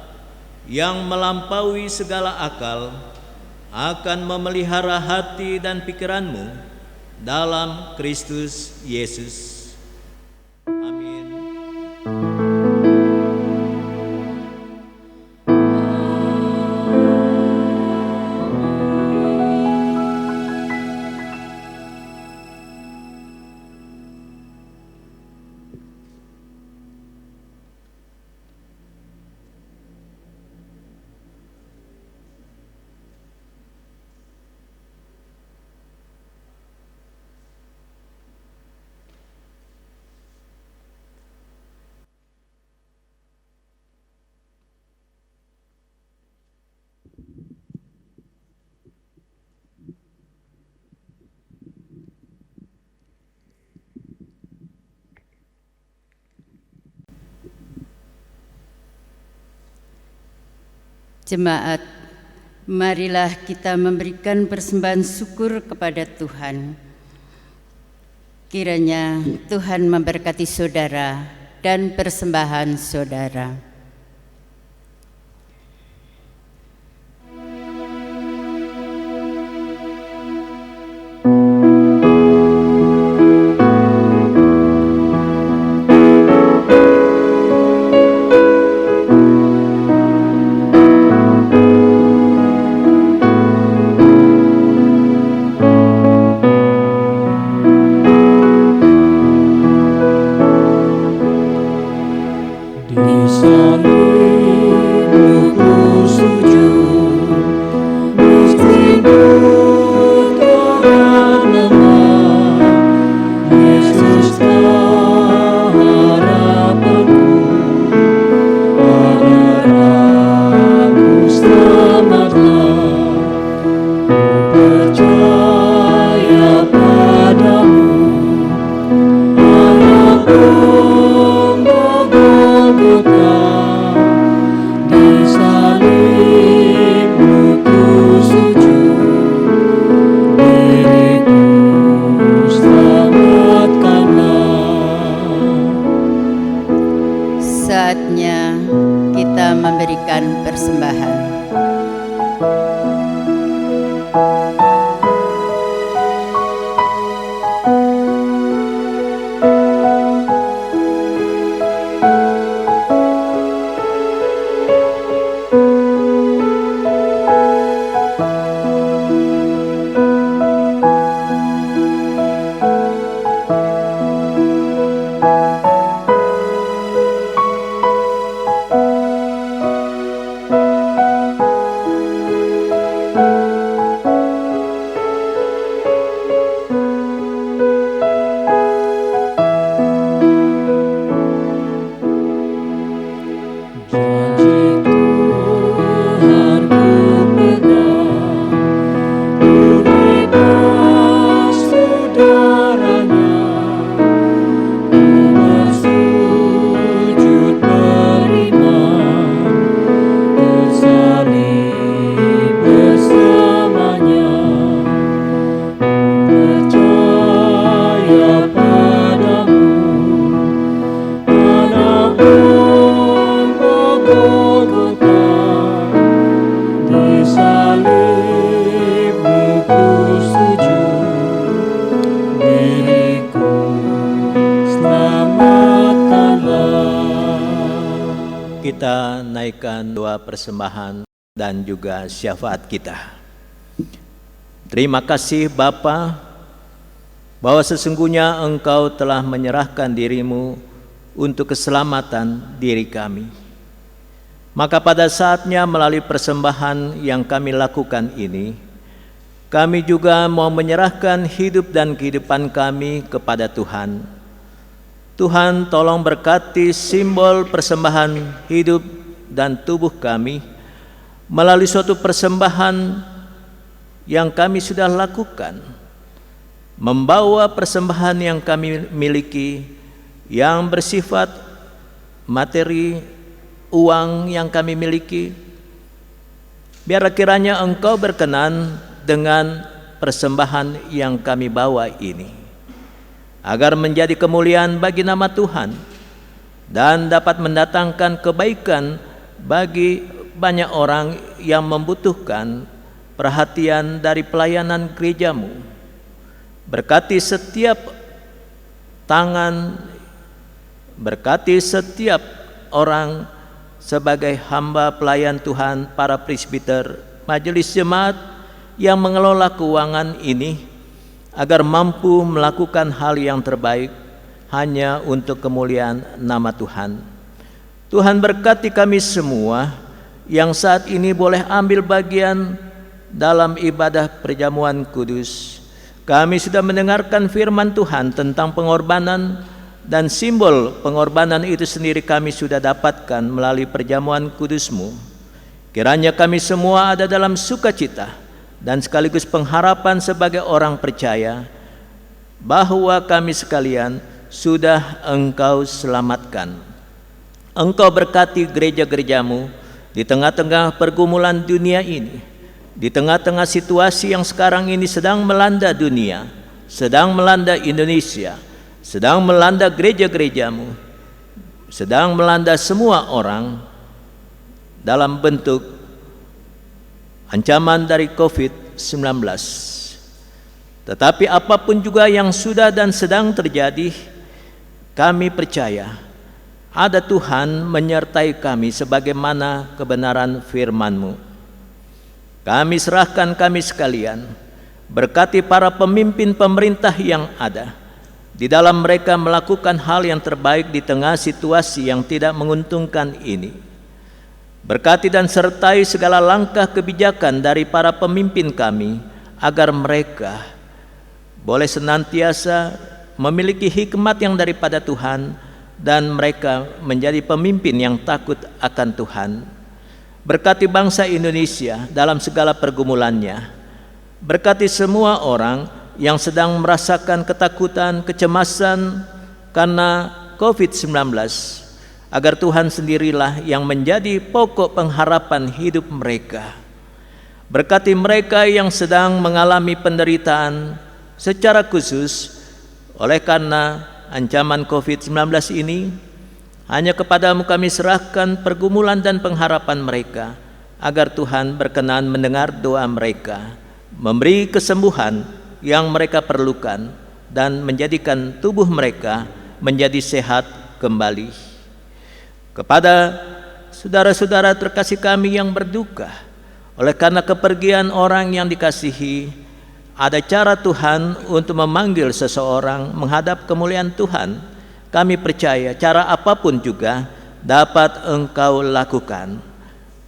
S2: yang melampaui segala akal akan memelihara hati dan pikiranmu dalam Kristus Yesus. Amin.
S5: Jemaat, marilah kita memberikan persembahan syukur kepada Tuhan. Kiranya Tuhan memberkati saudara dan persembahan saudara.
S6: Di
S2: kita naikkan doa persembahan dan juga syafaat kita. Terima kasih Bapa, bahwa sesungguhnya Engkau telah menyerahkan dirimu untuk keselamatan diri kami. Maka pada saatnya melalui persembahan yang kami lakukan ini, kami juga mau menyerahkan hidup dan kehidupan kami kepada Tuhan. Tuhan tolong berkati simbol persembahan hidup dan tubuh kami melalui suatu persembahan yang kami sudah lakukan, membawa persembahan yang kami miliki yang bersifat materi, uang yang kami miliki. Biar kiranya Engkau berkenan dengan persembahan yang kami bawa ini, agar menjadi kemuliaan bagi nama Tuhan dan dapat mendatangkan kebaikan bagi banyak orang yang membutuhkan perhatian dari pelayanan gerejamu. Berkati setiap tangan, berkati setiap orang sebagai hamba pelayan Tuhan, para presbiter, majelis jemaat yang mengelola keuangan ini, agar mampu melakukan hal yang terbaik hanya untuk kemuliaan nama Tuhan. Tuhan berkati kami semua yang saat ini boleh ambil bagian dalam ibadah perjamuan kudus. Kami sudah mendengarkan firman Tuhan tentang pengorbanan, dan simbol pengorbanan itu sendiri kami sudah dapatkan melalui perjamuan kudus-Mu. Kiranya kami semua ada dalam sukacita dan sekaligus pengharapan sebagai orang percaya bahwa kami sekalian sudah Engkau selamatkan. Engkau berkati gereja-gerejamu di tengah-tengah pergumulan dunia ini, di tengah-tengah situasi yang sekarang ini sedang melanda dunia, sedang melanda Indonesia, sedang melanda gereja-gerejamu, sedang melanda semua orang dalam bentuk ancaman dari COVID-19. Tetapi apapun juga yang sudah dan sedang terjadi, kami percaya ada Tuhan menyertai kami sebagaimana kebenaran firman-Mu. Kami serahkan kami sekalian, berkati para pemimpin pemerintah yang ada, di dalam mereka melakukan hal yang terbaik di tengah situasi yang tidak menguntungkan ini. Berkati dan sertai segala langkah kebijakan dari para pemimpin kami, agar mereka boleh senantiasa memiliki hikmat yang daripada Tuhan, dan mereka menjadi pemimpin yang takut akan Tuhan. Berkati bangsa Indonesia dalam segala pergumulannya. Berkati semua orang yang sedang merasakan ketakutan, kecemasan karena COVID-19, agar Tuhan sendirilah yang menjadi pokok pengharapan hidup mereka. Berkati mereka yang sedang mengalami penderitaan secara khusus oleh karena ancaman COVID-19 ini. Hanya kepadamu kami serahkan pergumulan dan pengharapan mereka, agar Tuhan berkenan mendengar doa mereka, memberi kesembuhan yang mereka perlukan, dan menjadikan tubuh mereka menjadi sehat kembali. Kepada saudara-saudara terkasih kami yang berduka oleh karena kepergian orang yang dikasihi, ada cara Tuhan untuk memanggil seseorang menghadap kemuliaan Tuhan. Kami percaya cara apapun juga dapat Engkau lakukan.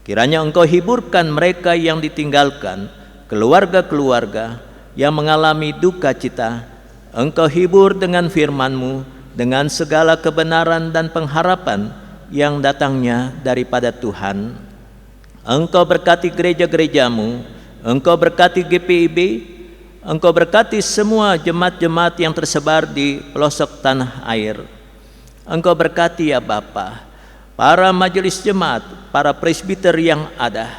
S2: Kiranya Engkau hiburkan mereka yang ditinggalkan, keluarga-keluarga yang mengalami duka cita. Engkau hibur dengan firman-Mu, dengan segala kebenaran dan pengharapan yang datangnya daripada Tuhan. Engkau berkati gereja-gerejamu, Engkau berkati GPIB, Engkau berkati semua jemaat-jemaat yang tersebar di pelosok tanah air. Engkau berkati ya Bapa, para majelis jemaat, para presbiter yang ada.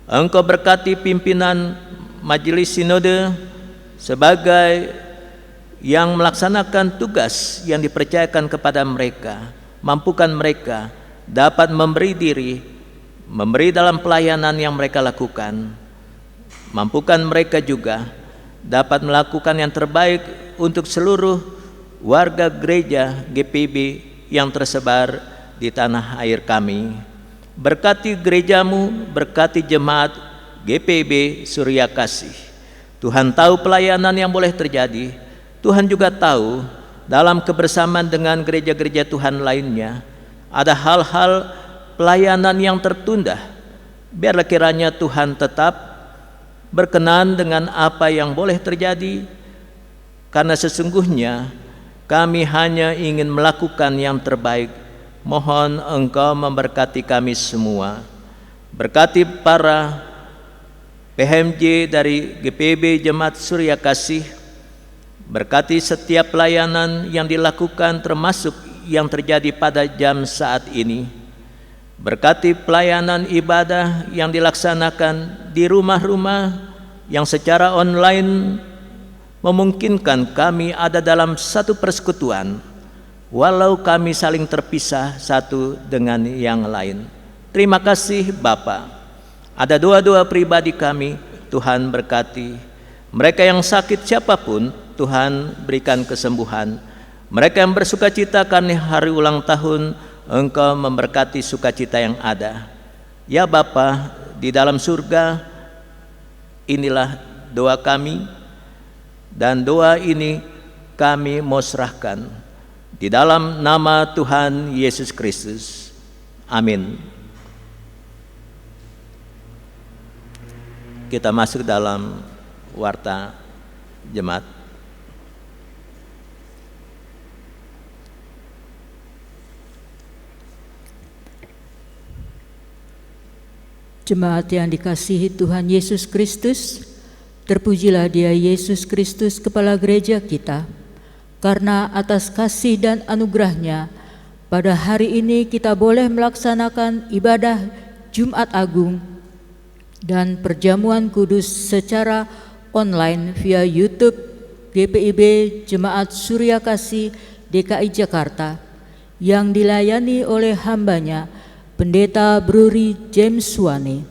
S2: Engkau berkati pimpinan majelis sinode sebagai yang melaksanakan tugas yang dipercayakan kepada mereka. Mampukan mereka dapat memberi diri, memberi dalam pelayanan yang mereka lakukan. Mampukan mereka juga dapat melakukan yang terbaik untuk seluruh warga gereja GPIB yang tersebar di tanah air kami. Berkati gerejamu, berkati jemaat GPIB Surya Kasih. Tuhan tahu pelayanan yang boleh terjadi. Tuhan juga tahu dalam kebersamaan dengan gereja-gereja Tuhan lainnya ada hal-hal pelayanan yang tertunda. Biarlah kiranya Tuhan tetap berkenan dengan apa yang boleh terjadi, karena sesungguhnya kami hanya ingin melakukan yang terbaik. Mohon Engkau memberkati kami semua. Berkati para PHMJ dari GPIB Jemaat Surya Kasih. Berkati setiap pelayanan yang dilakukan, termasuk yang terjadi pada jam saat ini. Berkati pelayanan ibadah yang dilaksanakan di rumah-rumah yang secara online memungkinkan kami ada dalam satu persekutuan, walau kami saling terpisah satu dengan yang lain. Terima kasih Bapa. Ada doa-doa pribadi kami, Tuhan berkati. Mereka yang sakit siapapun, Tuhan berikan kesembuhan. Mereka yang bersukacita karena hari ulang tahun, Engkau memberkati sukacita yang ada. Ya Bapa di dalam surga, inilah doa kami, dan doa ini kami mau serahkan di dalam nama Tuhan Yesus Kristus. Amin. Kita masuk dalam warta jemaat.
S6: Jemaat yang dikasihi Tuhan Yesus Kristus, terpujilah Dia Yesus Kristus, Kepala Gereja kita, karena atas kasih dan anugerah-Nya, pada hari ini kita boleh melaksanakan ibadah Jumat Agung dan perjamuan kudus secara online via YouTube GPIB Jemaat Surya Kasih DKI Jakarta yang dilayani oleh hambanya Pendeta Bruri James Wane.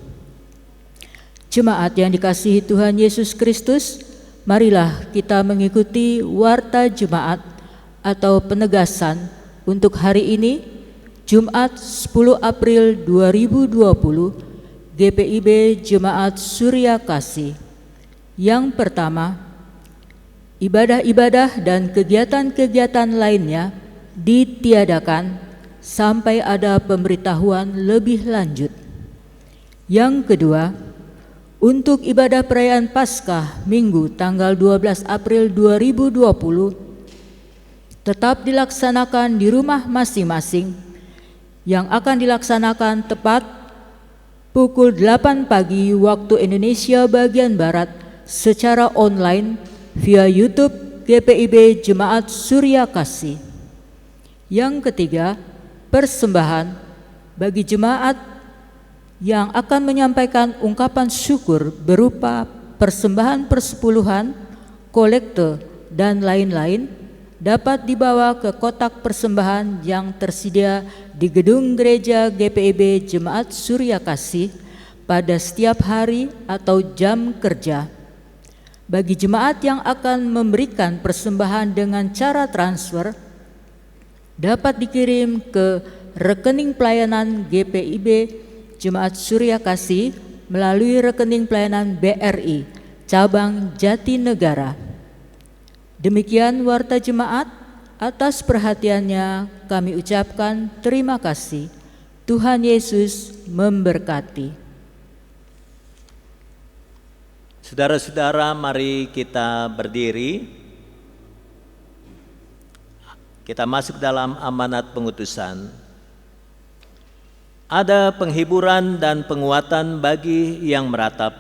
S6: Jemaat yang dikasihi Tuhan Yesus Kristus, marilah kita mengikuti warta jemaat atau penegasan untuk hari ini, Jumat 10 April 2020, GPIB Jemaat Surya Kasih. Yang pertama, ibadah-ibadah dan kegiatan-kegiatan lainnya ditiadakan sampai ada pemberitahuan lebih lanjut. Yang kedua, untuk ibadah perayaan Paskah Minggu tanggal 12 April 2020 tetap dilaksanakan di rumah masing-masing, yang akan dilaksanakan tepat pukul 8 pagi waktu Indonesia bagian Barat secara online via YouTube GPIB Jemaat Surya Kasih. Yang ketiga, persembahan bagi jemaat yang akan menyampaikan ungkapan syukur berupa persembahan persepuluhan, kolekte, dan lain-lain dapat dibawa ke kotak persembahan yang tersedia di gedung gereja GPIB Jemaat Surya Kasih pada setiap hari atau jam kerja. Bagi jemaat yang akan memberikan persembahan dengan cara transfer, dapat dikirim ke rekening pelayanan GPIB Jemaat Surya Kasih melalui rekening pelayanan BRI cabang Jatinegara. Demikian warta jemaat. Atas perhatiannya kami ucapkan terima kasih. Tuhan Yesus memberkati.
S2: Saudara-saudara, mari kita berdiri. Kita masuk dalam amanat pengutusan. Ada penghiburan dan penguatan bagi yang meratap,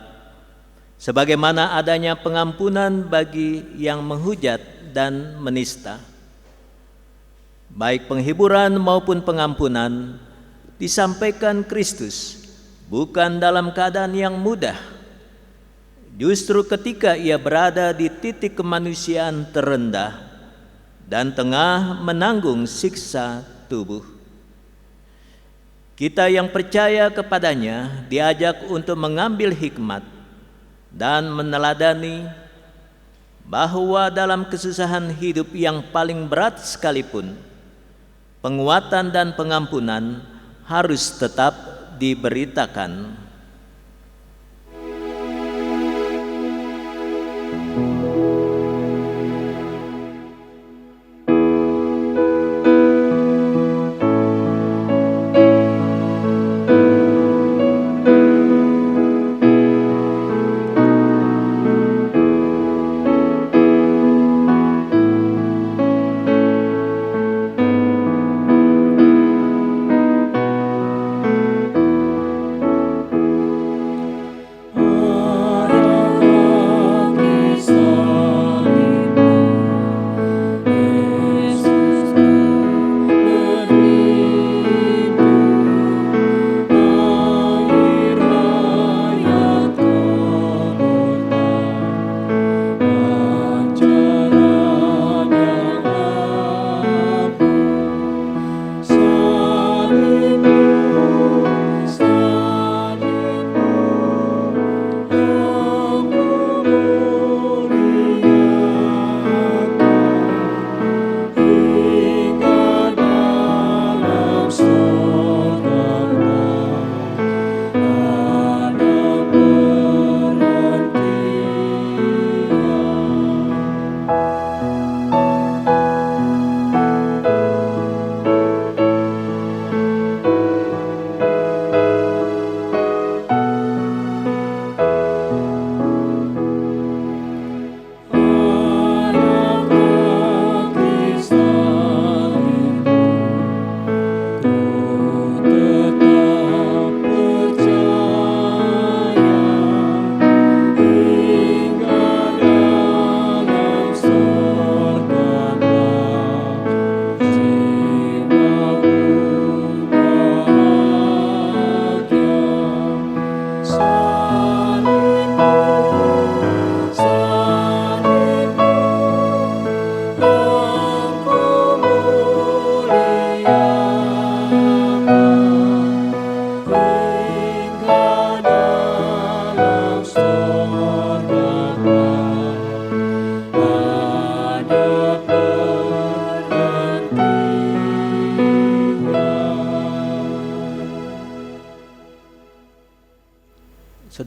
S2: sebagaimana adanya pengampunan bagi yang menghujat dan menista. Baik penghiburan maupun pengampunan disampaikan Kristus bukan dalam keadaan yang mudah, justru ketika ia berada di titik kemanusiaan terendah dan tengah menanggung siksa tubuh. Kita yang percaya kepadanya diajak untuk mengambil hikmat dan meneladani bahwa dalam kesusahan hidup yang paling berat sekalipun, penguatan dan pengampunan harus tetap diberitakan.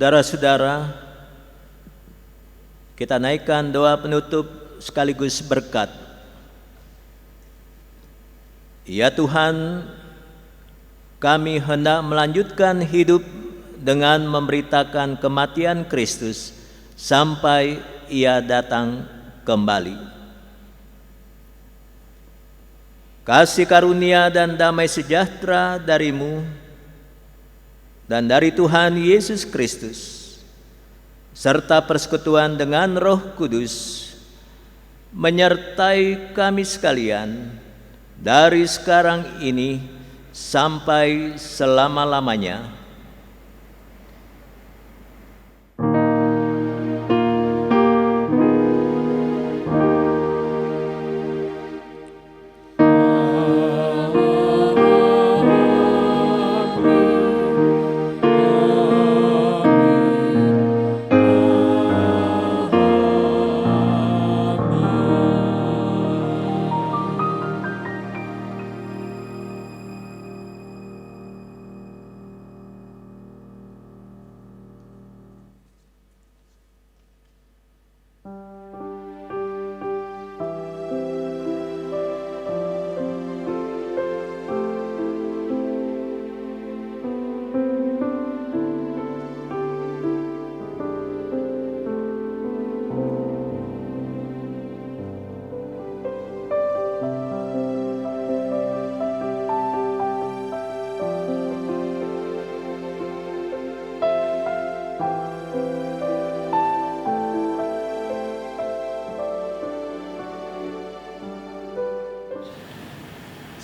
S2: Saudara-saudara, kita naikkan doa penutup sekaligus berkat. Ya Tuhan, kami hendak melanjutkan hidup dengan memberitakan kematian Kristus sampai Ia datang kembali. Kasih karunia dan damai sejahtera dari-Mu dan dari Tuhan Yesus Kristus, serta persekutuan dengan Roh Kudus, menyertai kami sekalian dari sekarang ini sampai selama-lamanya.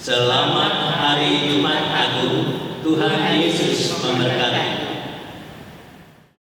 S2: Selamat Hari Jumat Agung, Tuhan Yesus memberkati.